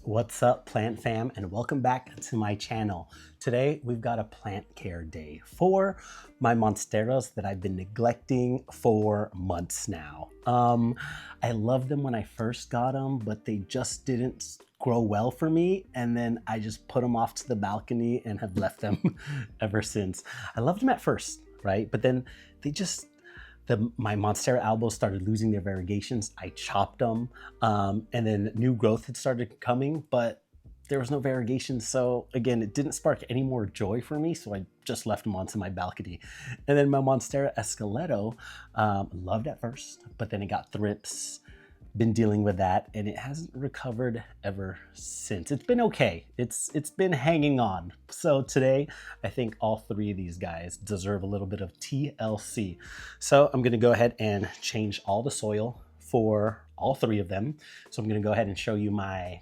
What's up, plant fam, and welcome back to my channel. Today we've got a plant care day for my monsteras that I've been neglecting for months now. I loved them when I first got them, but they just didn't grow well for me, and then I just put them off to the balcony and have left them ever since. I loved them at first, right? But then they just my Monstera Albos started losing their variegations. I chopped them, and then new growth had started coming, but there was no variegation. So again, it didn't spark any more joy for me. So I just left them onto my balcony. And then my Monstera Esqueleto, loved at first, but then it got thrips. Been dealing with that, and it hasn't recovered ever since. It's been okay. It's been hanging on. So today, I think all three of these guys deserve a little bit of TLC. So I'm gonna go ahead and change all the soil for all three of them. So I'm gonna go ahead and show you my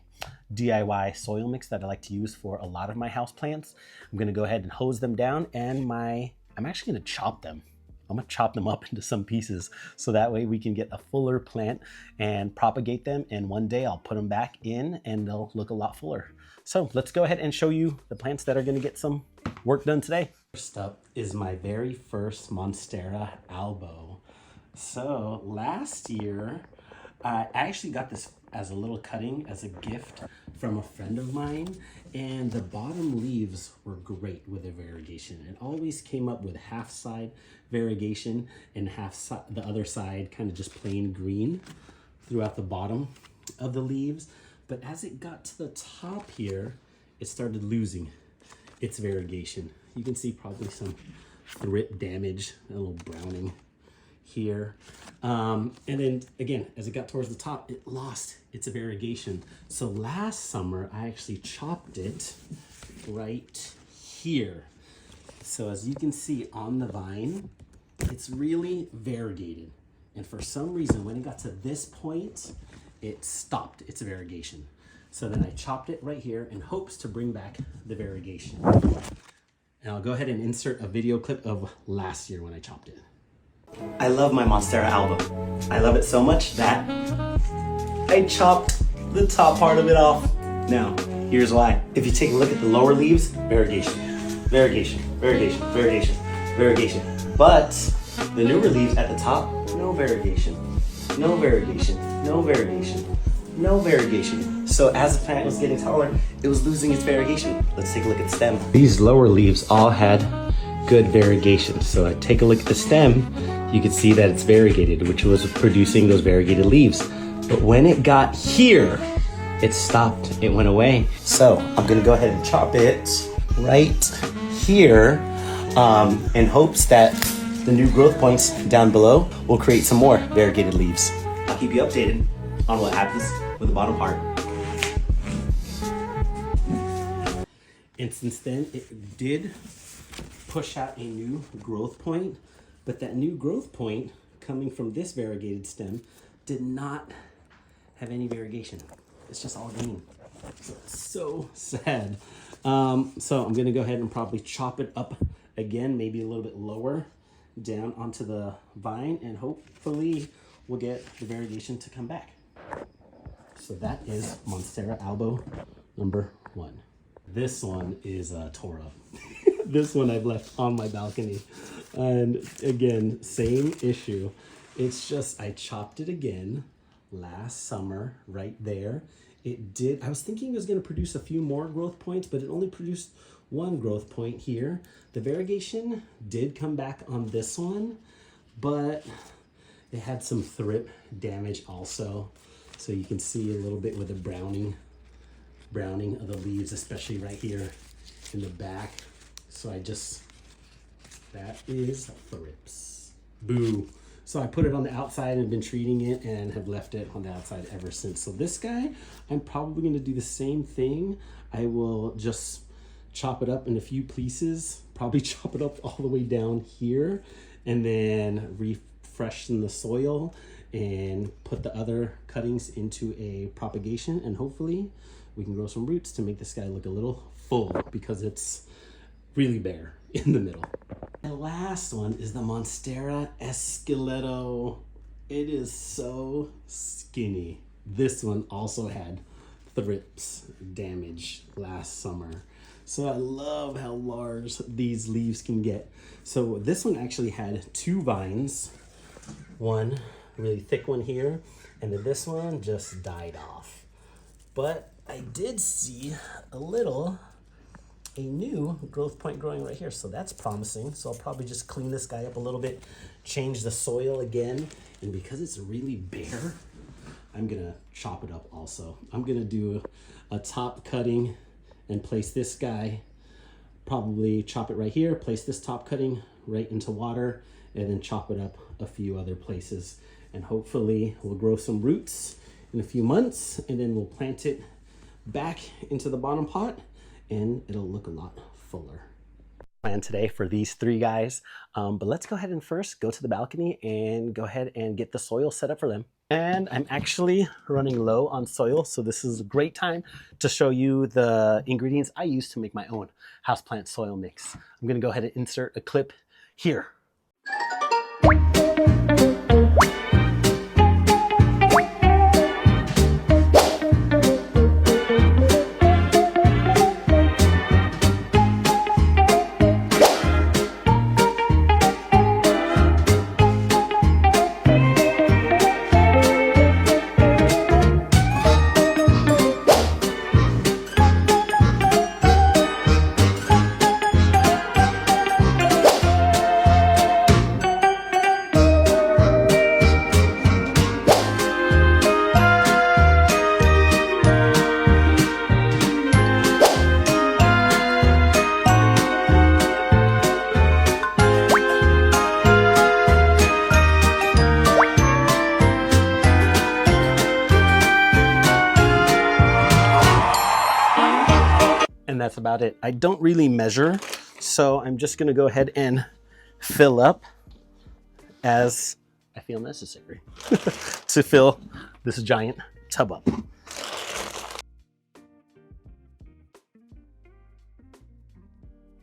DIY soil mix that I like to use for a lot of my houseplants. I'm gonna go ahead and hose them down, and I'm actually gonna chop them. I'm gonna chop them up into some pieces so that way we can get a fuller plant and propagate them. And one day I'll put them back in and they'll look a lot fuller. So let's go ahead and show you the plants that are gonna get some work done today. First up is my very first Monstera Albo. So last year, I actually got this as a little cutting as a gift from a friend of mine, and the bottom leaves were great with the variegation. It always came up with half side variegation and the other side kind of just plain green throughout the bottom of the leaves. But as it got to the top here, it started losing its variegation. You can see probably some thrip damage, a little browning here. And then again, as it got towards the top, it lost its variegation. So last summer, I actually chopped it right here. So as you can see on the vine, it's really variegated. And for some reason, when it got to this point, it stopped its variegation. So then I chopped it right here in hopes to bring back the variegation. And I'll go ahead and insert a video clip of last year when I chopped it. I love my Monstera Albo. I love it so much that I chopped the top part of it off. Now, here's why. If you take a look at the lower leaves, variegation, variegation, variegation, variegation, variegation. But the newer leaves at the top, no variegation, no variegation, no variegation, no variegation. So as the plant was getting taller, it was losing its variegation. Let's take a look at the stem. These lower leaves all had good variegation. So I take a look at the stem, you can see that it's variegated, which was producing those variegated leaves. But when it got here, it stopped, it went away. So I'm gonna go ahead and chop it right here in hopes that the new growth points down below will create some more variegated leaves. I'll keep you updated on what happens with the bottom part. And since then, it did push out a new growth point, but that new growth point coming from this variegated stem did not have any variegation. It's just all green. So it's so sad. So I'm gonna go ahead and probably chop it up again, maybe a little bit lower down onto the vine, and hopefully we'll get the variegation to come back. So that is Monstera Albo number 1. This one is tore up. This one I've left on my balcony. And again, same issue. It's just, I chopped it again last summer right there. I was thinking it was gonna produce a few more growth points, but it only produced one growth point here. The variegation did come back on this one, but it had some thrip damage also. So you can see a little bit with the browning of the leaves, especially right here in the back. So that is thrips. Boo. So I put it on the outside and been treating it and have left it on the outside ever since. So this guy, I'm probably gonna do the same thing. I will just chop it up in a few pieces, probably chop it up all the way down here, and then refreshen the soil and put the other cuttings into a propagation, and hopefully we can grow some roots to make this guy look a little full because it's really bare in the middle. The last one is the Monstera Esqueleto. It is so skinny. This one also had thrips damage last summer. So I love how large these leaves can get. So this one actually had 2 vines, one really thick one here, and then this one just died off. But I did see a new growth point growing right here, so that's promising. So I'll probably just clean this guy up a little bit, change the soil again, and because it's really bare, I'm gonna chop it up also. I'm gonna do a top cutting and place this guy, probably chop it right here, place this top cutting right into water, and then chop it up a few other places. And hopefully we'll grow some roots in a few months, and then we'll plant it back into the bottom pot, and it'll look a lot fuller. Plan today for these 3 guys, but let's go ahead and first go to the balcony and go ahead and get the soil set up for them. And I'm actually running low on soil, so this is a great time to show you the ingredients I use to make my own houseplant soil mix. I'm gonna go ahead and insert a clip here. And that's about it. I don't really measure, so I'm just gonna go ahead and fill up as I feel necessary to fill this giant tub up.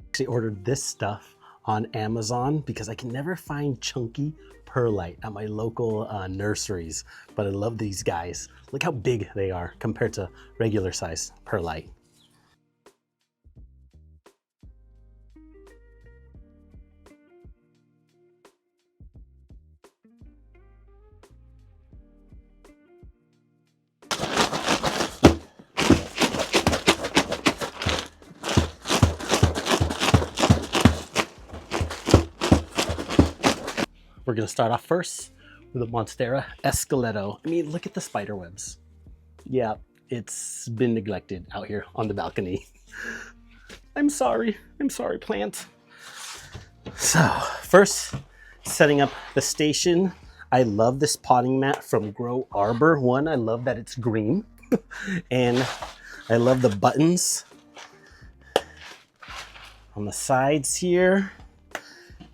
Actually ordered this stuff on Amazon because I can never find chunky perlite at my local nurseries, but I love these guys. Look how big they are compared to regular size perlite. We're gonna start off first with a Monstera Esqueleto. I mean, look at the spider webs. Yeah, it's been neglected out here on the balcony. I'm sorry plant. So first, setting up the station. I love this potting mat from Grow Arbor. One, I love that it's green and I love the buttons on the sides here.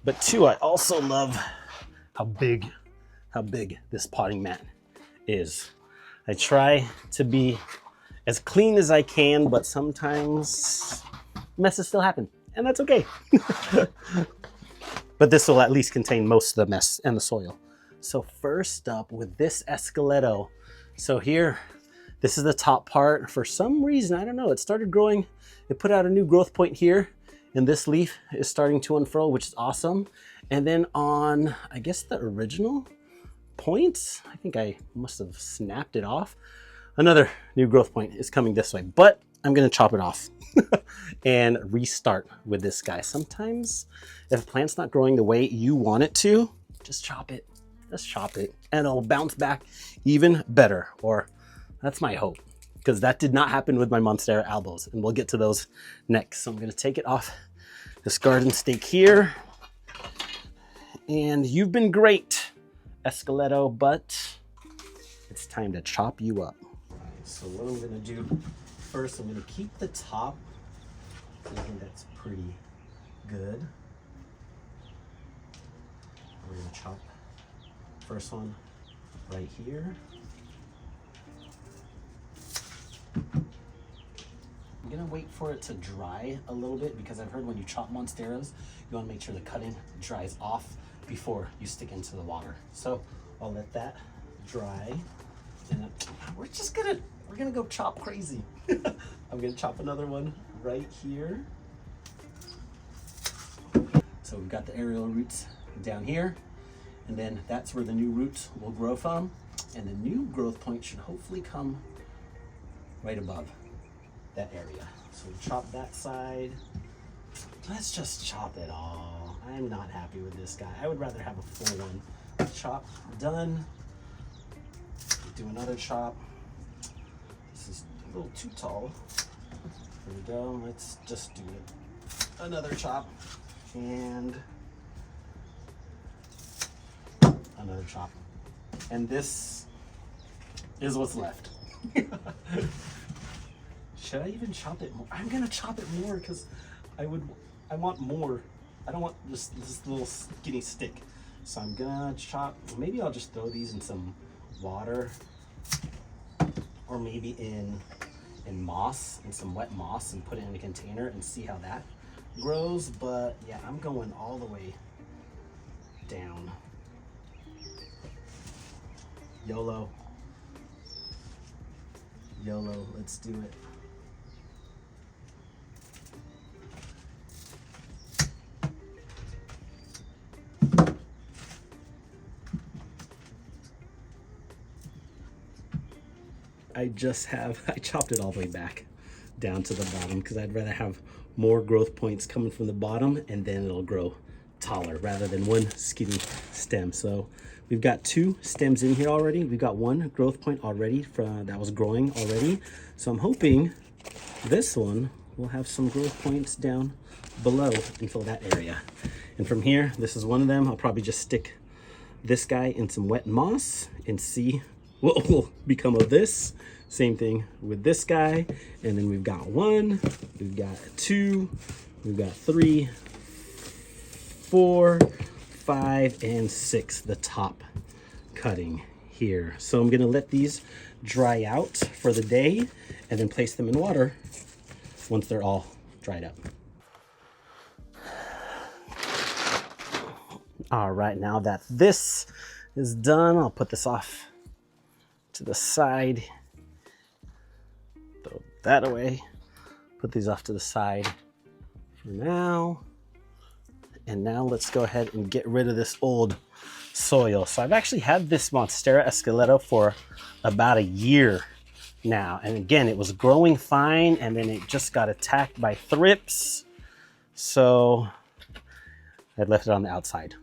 But 2, I also love how big this potting mat is. I try to be as clean as I can, but sometimes messes still happen, and that's okay. But this will at least contain most of the mess and the soil. So first up with this Esqueleto. So here, this is the top part. For some reason, I don't know, it started growing. It put out a new growth point here, and this leaf is starting to unfurl, which is awesome. And then on, I guess the original points, I think I must have snapped it off. Another new growth point is coming this way, but I'm gonna chop it off and restart with this guy. Sometimes if a plant's not growing the way you want it to, just chop it, and it'll bounce back even better, or that's my hope, because that did not happen with my Monstera Albos, and we'll get to those next. So I'm gonna take it off this garden stake here. And you've been great, Esqueleto, but it's time to chop you up. So what I'm gonna do first, I'm gonna keep the top. I think that's pretty good. We're gonna chop first one right here. I'm gonna wait for it to dry a little bit, because I've heard when you chop Monsteras, you wanna make sure the cutting dries off before you stick into the water. So I'll let that dry, and we're just gonna we're gonna go chop crazy. I'm gonna chop another one right here. So we've got the aerial roots down here, and then that's where the new roots will grow from. And the new growth point should hopefully come right above that area. So we chop that side. Let's just chop it all. I'm not happy with this guy. I would rather have a full one. Chop, done. Do another chop. This is a little too tall. There we go. Let's just do it. Another chop and another chop. And this is what's left. Should I even chop it more? I'm gonna chop it more because I want more. I don't want just this little skinny stick. So I'm gonna chop, maybe I'll just throw these in some water, or maybe in moss, in some wet moss, and put it in a container and see how that grows. But yeah, I'm going all the way down. YOLO. YOLO, let's do it. I chopped it all the way back down to the bottom because I'd rather have more growth points coming from the bottom, and then it'll grow taller rather than one skinny stem. So we've got 2 stems in here already. We've got 1 growth point already that was growing already. So I'm hoping this one will have some growth points down below and fill that area. And from here, this is one of them. I'll probably just stick this guy in some wet moss and see what will become of this. Same thing with this guy. And then we've got 1, we've got 2, we've got 3, 4, 5, and 6, the top cutting here. So I'm gonna let these dry out for the day and then place them in water once they're all dried up. All right, now that this is done, I'll put this off to the side. Throw that away. Put these off to the side for now. And now let's go ahead and get rid of this old soil. So I've actually had this Monstera Esqueleto for about a year now. And again, it was growing fine, and then it just got attacked by thrips. So I left it on the outside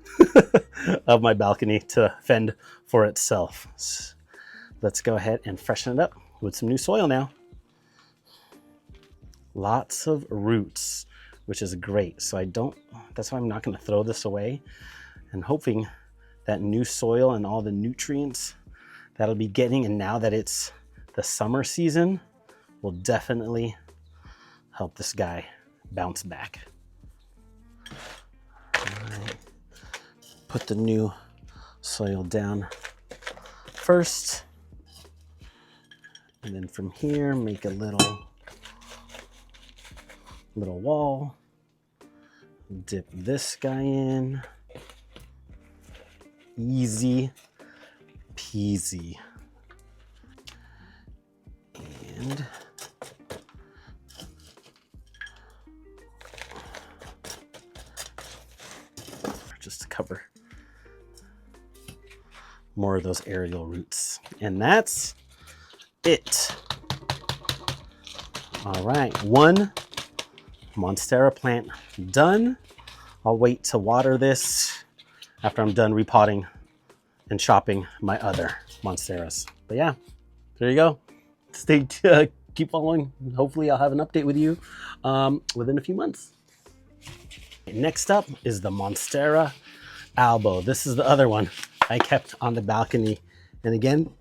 of my balcony to fend for itself. So let's go ahead and freshen it up with some new soil now. Lots of roots, which is great. So that's why I'm not gonna throw this away, and hoping that new soil and all the nutrients that'll be getting, and now that it's the summer season, will definitely help this guy bounce back. All right. Put the new soil down first, and then from here make a little wall. Dip this guy in. Easy peasy. And just to cover more of those aerial roots. And that's it. All right, 1 Monstera plant done. I'll wait to water this after I'm done repotting and chopping my other Monsteras. But yeah, there you go. Keep following. Hopefully I'll have an update with you within a few months. Next up is the Monstera Albo. This is the other one I kept on the balcony. And again,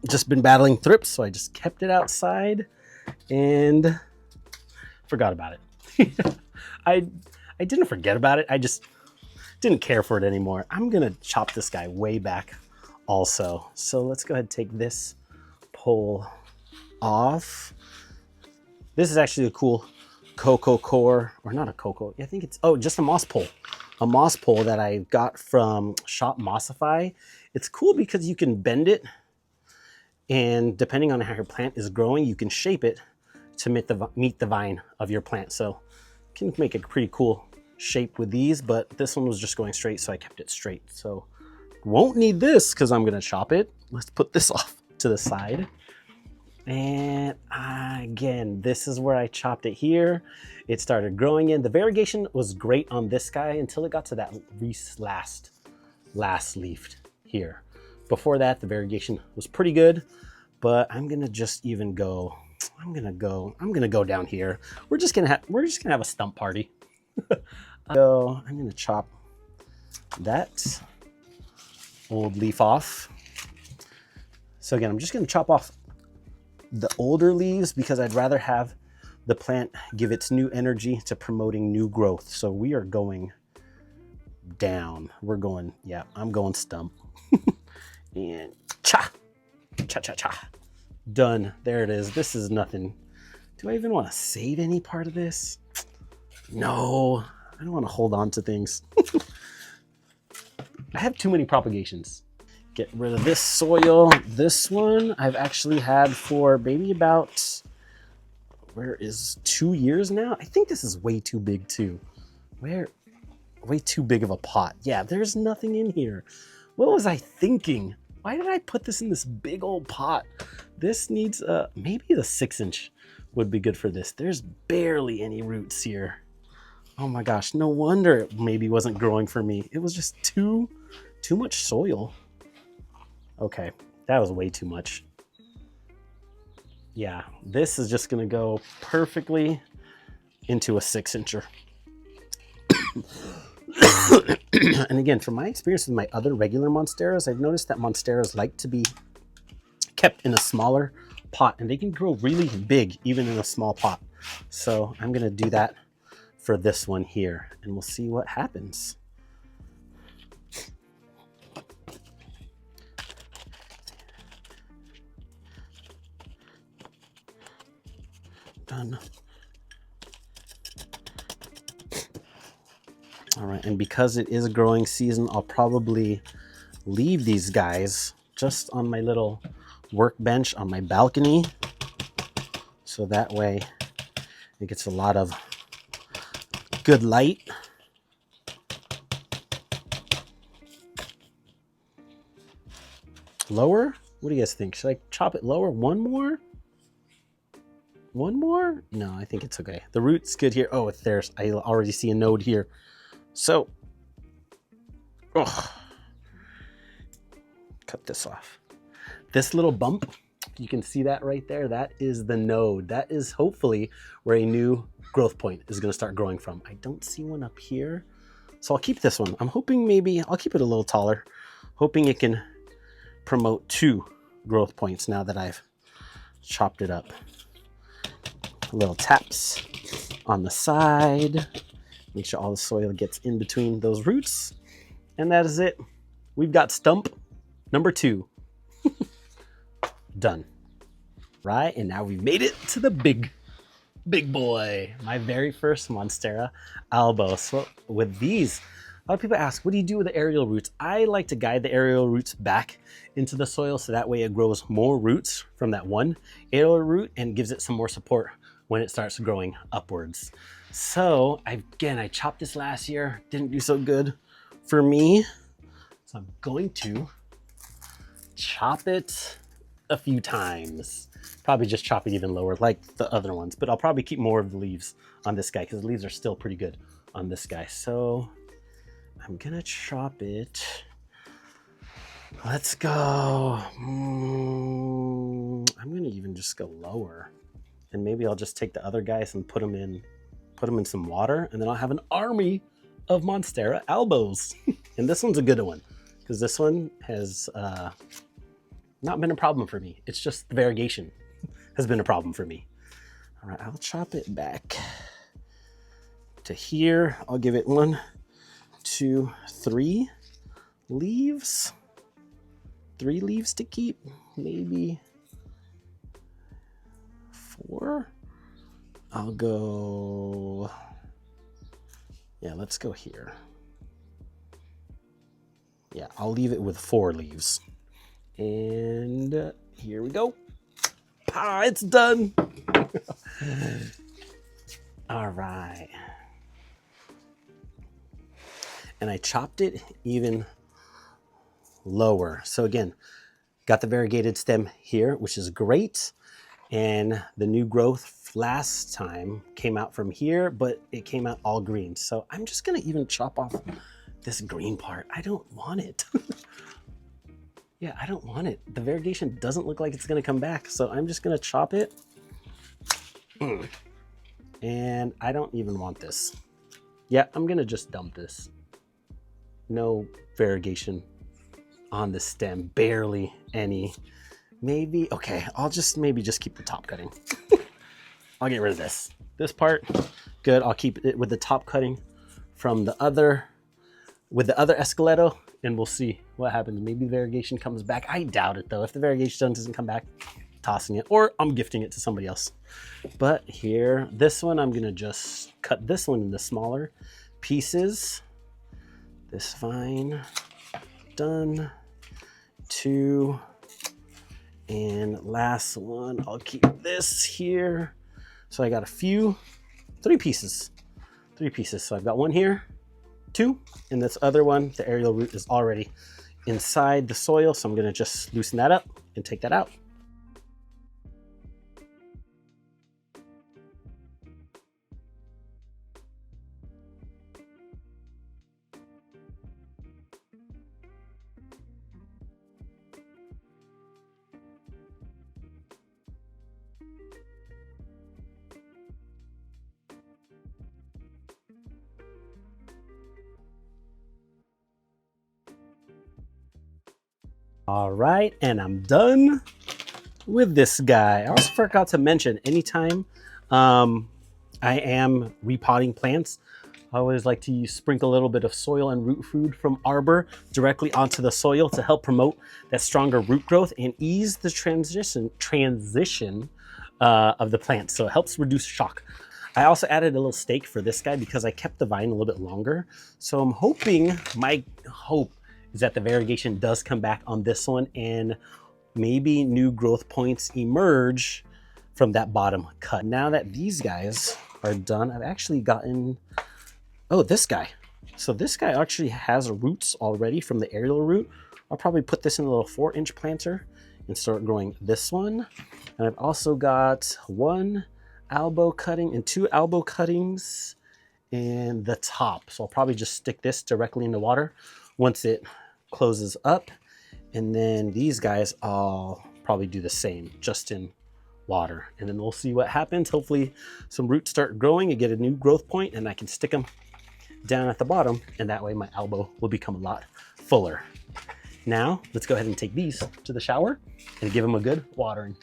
just been battling thrips, so I just kept it outside and forgot about it. I didn't forget about it. I just didn't care for it anymore. I'm gonna chop this guy way back also. So let's go ahead and take this pole off. This is actually a cool cocoa core, or not a cocoa. I think it's, oh, just a moss pole. A moss pole that I got from Shop Mossify. It's cool because you can bend it And depending on how your plant is growing, you can shape it to meet the vine of your plant. So you can make a pretty cool shape with these, but this one was just going straight, so I kept it straight. So won't need this because I'm gonna chop it. Let's put this off to the side. And again, this is where I chopped it here. It started growing in. The variegation was great on this guy until it got to that last leaf here. Before that, the variegation was pretty good, but I'm gonna just even go. I'm gonna go down here. We're just gonna have a stump party. So I'm gonna chop that old leaf off. So again, I'm just gonna chop off the older leaves because I'd rather have the plant give its new energy to promoting new growth. So we are going down. We're going, yeah, I'm going stump. And cha, cha, cha, cha. Done. There it is. This is nothing. Do I even want to save any part of this? No, I don't want to hold on to things. I have too many propagations. Get rid of this soil. This one I've actually had for maybe about, 2 years now? I think this is way too big too. Way too big of a pot. Yeah, there's nothing in here. What was I thinking? Why did I put this in this big old pot? This needs maybe the 6-inch would be good for this. There's barely any roots here. Oh my gosh, no wonder it maybe wasn't growing for me. It was just too much soil. Okay, that was way too much. Yeah, this is just gonna go perfectly into a 6-incher. And again, from my experience with my other regular monsteras, I've noticed that monsteras like to be kept in a smaller pot, and they can grow really big even in a small pot. So I'm gonna do that for this one here, and we'll see what happens. Done. All right, and because it is growing season, I'll probably leave these guys just on my little workbench on my balcony. So that way it gets a lot of good light. Lower? What do you guys think? Should I chop it lower? One more? One more? No, I think it's okay. The root's good here. Oh, there's, I already see a node here. So, cut this off. This little bump, you can see that right there. That is the node. That is hopefully where a new growth point is gonna start growing from. I don't see one up here. So I'll keep this one. I'm hoping maybe, I'll keep it a little taller, hoping it can promote 2 growth points now that I've chopped it up. Little taps on the side. Make sure all the soil gets in between those roots. And that is it. We've got stump number 2. Done. Right, and now we've made it to the big boy. My very first Monstera Albo. So with these, a lot of people ask, what do you do with the aerial roots? I like to guide the aerial roots back into the soil so that way it grows more roots from that one aerial root and gives it some more support when it starts growing upwards. So I chopped this last year, didn't do so good for me. So I'm going to chop it a few times. Probably just chop it even lower like the other ones, but I'll probably keep more of the leaves on this guy because the leaves are still pretty good on this guy. So I'm gonna chop it. Let's go. I'm gonna even just go lower. And maybe I'll just take the other guys and put them in some water, and then I'll have an army of Monstera Albos. And this one's a good one because this one has not been a problem for me. It's just the variegation has been a problem for me. All right, I'll chop it back to here. I'll give it 1, 2, 3 leaves. 3 leaves to keep, maybe 4. I'll go, yeah, let's go here. Yeah, I'll leave it with 4 leaves. And Here we go. Ah, it's done. All right. And I chopped it even lower. So again, got the variegated stem here, which is great. And the new growth last time came out from here, but it came out all green. So I'm just gonna even chop off this green part. I don't want it. Yeah, I don't want it. The variegation doesn't look like it's gonna come back. So I'm just gonna chop it. And I don't even want this. Yeah, I'm gonna just dump this. No variegation on the stem, barely any. Maybe, okay, I'll just maybe just keep the top cutting. I'll get rid of this. This part, good. I'll keep it with the top cutting from the other, with the other Esqueleto, and we'll see what happens. Maybe the variegation comes back. I doubt it though. If the variegation doesn't come back, tossing it, or I'm gifting it to somebody else. But here, this one, I'm gonna just cut this one into smaller pieces. This fine, done. 2. And last one, I'll keep this here. So I got 3 pieces. 3 pieces. So I've got 1 here, 2, and this other one, the aerial root is already inside the soil. So I'm gonna just loosen that up and take that out. All right, and I'm done with this guy. I also forgot to mention, anytime I am repotting plants, I always like to sprinkle a little bit of soil and root food from Arbor directly onto the soil to help promote that stronger root growth and ease the transition of the plant. So it helps reduce shock. I also added a little stake for this guy because I kept the vine a little bit longer. So I'm hoping, my hope is that the variegation does come back on this one and maybe new growth points emerge from that bottom cut. Now that these guys are done, I've actually gotten, oh, this guy. So this guy actually has roots already from the aerial root. I'll probably put this in a little 4-inch planter and start growing this one. And I've also got 1 elbow cutting and 2 elbow cuttings in the top. So I'll probably just stick this directly in the water once it closes up. And then these guys, I'll probably do the same, just in water. And then we'll see what happens. Hopefully some roots start growing and get a new growth point, and I can stick them down at the bottom, and that way my elbow will become a lot fuller. Now, let's go ahead and take these to the shower and give them a good watering.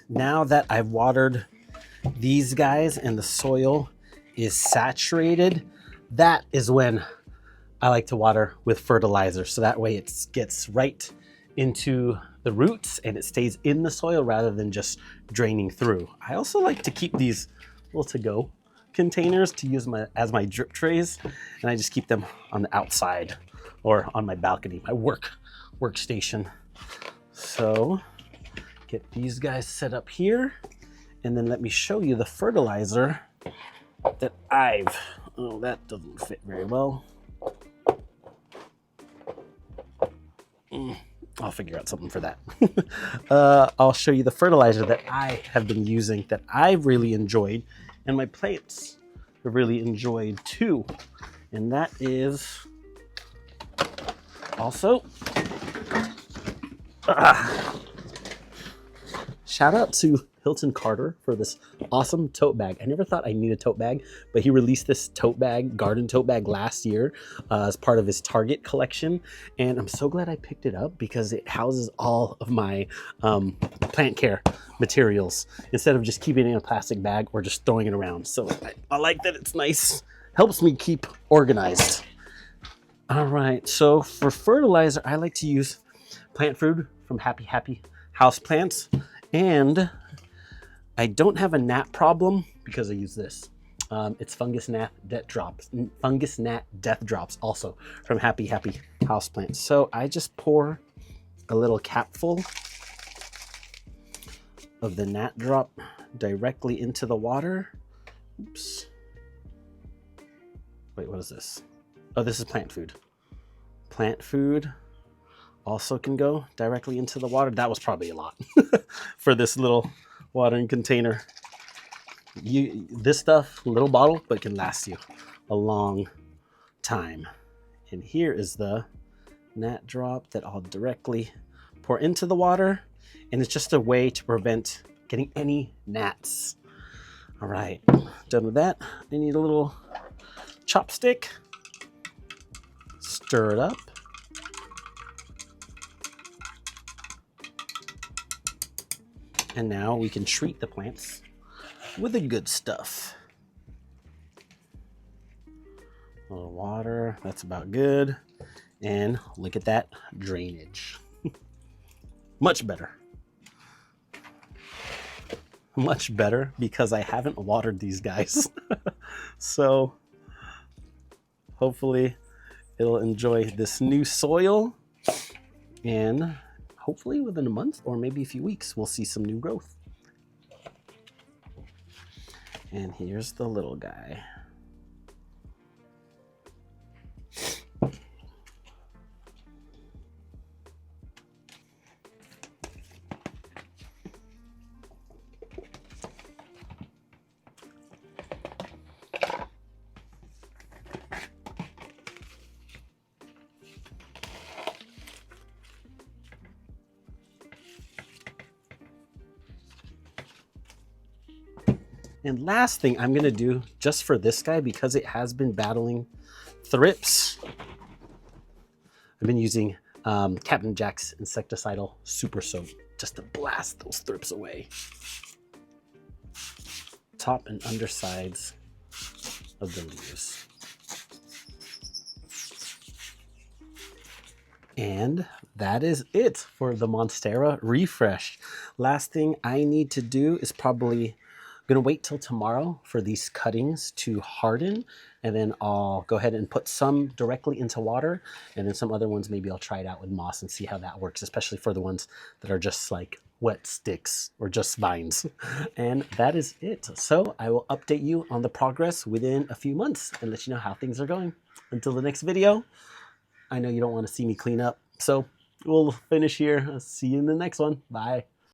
Now that I've watered these guys and the soil is saturated, that is when I like to water with fertilizer. So that way it gets right into the roots and it stays in the soil rather than just draining through. I also like to keep these little to-go containers to use as my drip trays, and I just keep them on the outside or on my balcony, my workstation. So get these guys set up here, and then let me show you the fertilizer that oh, that doesn't fit very well. I'll figure out something for that. I'll show you the fertilizer that I have been using that I've really enjoyed, and my plants have really enjoyed too. And that is also, shout out to Hilton Carter for this awesome tote bag. I never thought I need a tote bag, but he released this tote bag, garden tote bag, last year as part of his Target collection. And I'm so glad I picked it up because it houses all of my plant care materials instead of just keeping it in a plastic bag or just throwing it around. So I like that it's nice. Helps me keep organized. All right, so for fertilizer, I like to use plant food from Happy Houseplants. And I don't have a gnat problem because I use this. It's fungus gnat death drops also from Happy Houseplants. So I just pour a little capful of the gnat drop directly into the water. Oops. Wait, what is this? Oh, this is plant food. Plant food also can go directly into the water. That was probably a lot for this little watering container. This stuff, little bottle, but can last you a long time. And here is the gnat drop that I'll directly pour into the water. And it's just a way to prevent getting any gnats. All right, done with that. I need a little chopstick. Stir it up. And now we can treat the plants with the good stuff. A little water, that's about good. And look at that drainage. Much better. Much better because I haven't watered these guys. So hopefully it'll enjoy this new soil, and hopefully within a month or maybe a few weeks, we'll see some new growth. And here's the little guy. And last thing I'm gonna do just for this guy, because it has been battling thrips, I've been using Captain Jack's insecticidal super soap just to blast those thrips away. Top and undersides of the leaves. And that is it for the Monstera refresh. Last thing I need to do is probably I'm gonna wait till tomorrow for these cuttings to harden, and then I'll go ahead and put some directly into water, and then some other ones maybe I'll try it out with moss and see how that works, especially for the ones that are just like wet sticks or just vines. And that is it. So I will update you on the progress within a few months and let you know how things are going. Until the next video, I know you don't want to see me clean up, so we'll finish here. I'll see you in the next one. Bye.